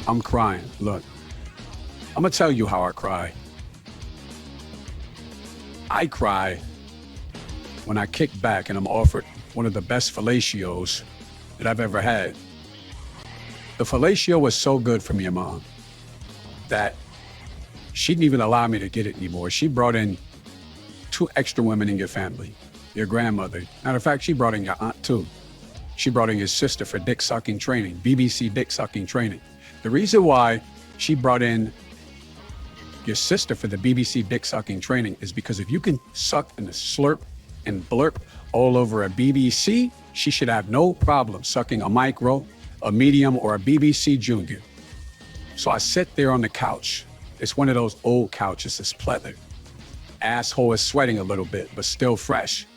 I'm crying. Look, I'm gonna tell you how I cry. I cry when I kick back and I'm offered one of the best fellatios that I've ever had. The fellatio was so good for me and Mom that she didn't even allow me to get it anymore. She brought in 2 extra women in your family, your grandmother. Matter of fact, she brought in your aunt too. She brought in your sister for dick sucking training, BBC dick sucking training. The reason why she brought in your sister for the BBC dick sucking training is because if you can suck and slurp and blurp all over a BBC, she should have no problem sucking a micro, a medium, or a BBC junior. So I sit there on the couch. It's one of those old couches, it's pleather. Asshole is sweating a little bit, but still fresh,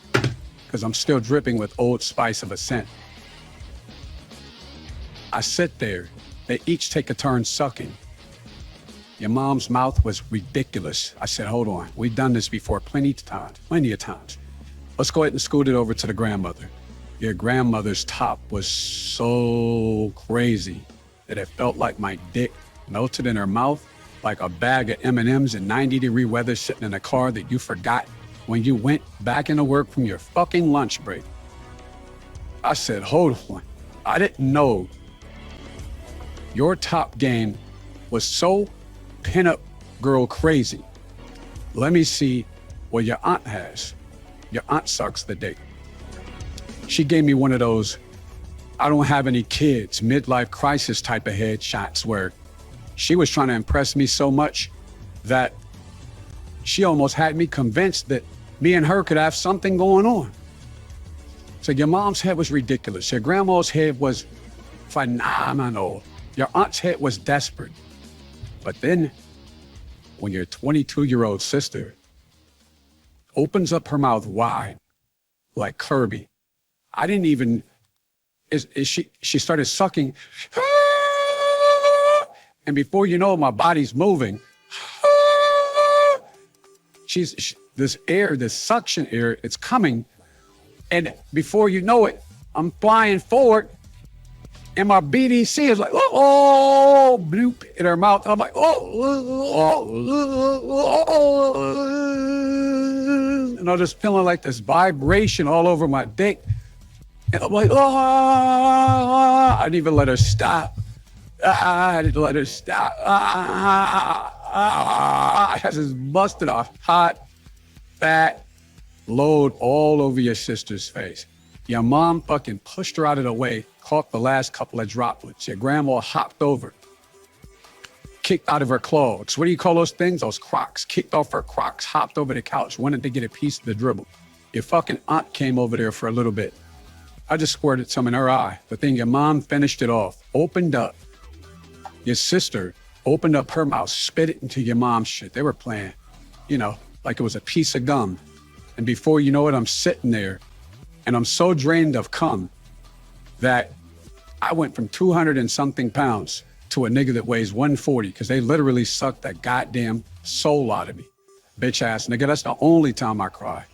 because I'm still dripping with Old Spice of a scent. I sit there, they each take a turn sucking. Your mom's mouth was ridiculous. I said, hold on, we've done this before plenty of times. Let's go ahead and scoot it over to the grandmother. Your grandmother's top was so crazy that it felt like my dick melted in her mouth, like a bag of M&Ms in 90-degree weather sitting in a car that you forgot when you went back into work from your fucking lunch break. I said, hold on, I didn't know your top game was so pin-up girl crazy. Let me see what your aunt has. Your aunt sucks the dick. She gave me one of those, I don't have any kids, midlife crisis type of headshots where she was trying to impress me so much that she almost had me convinced that me and her could have something going on. So your mom's head was ridiculous. Your grandma's head was phenomenal. Your aunt's head was desperate. But then when your 22-year-old sister opens up her mouth wide, like Kirby, I didn't even, she started sucking. And before you know it, my body's moving. This air, this suction air, it's coming. And before you know it, I'm flying forward. And my BDC is like, oh, bloop, in her mouth. I'm like, oh. And I'm just feeling like this vibration all over my dick. And I'm like, oh, I didn't even let her stop. I didn't let her stop. I just busted a hot, fat load all over your sister's face. Your mom fucking pushed her out of the way, caught the last couple of droplets. Your grandma hopped over, kicked out of her clogs. What do you call those things? Those Crocs. Kicked off her Crocs, hopped over the couch, wanted to get a piece of the dribble. Your fucking aunt came over there for a little bit. I just squirted some in her eye. But then your mom finished it off, opened up. Your sister opened up her mouth, spit it into your mom's shit. They were playing, like it was a piece of gum. And before you know it, I'm sitting there and I'm so drained of cum that I went from 200 and something pounds to a nigga that weighs 140 because they literally sucked that goddamn soul out of me. Bitch ass nigga, that's the only time I cry.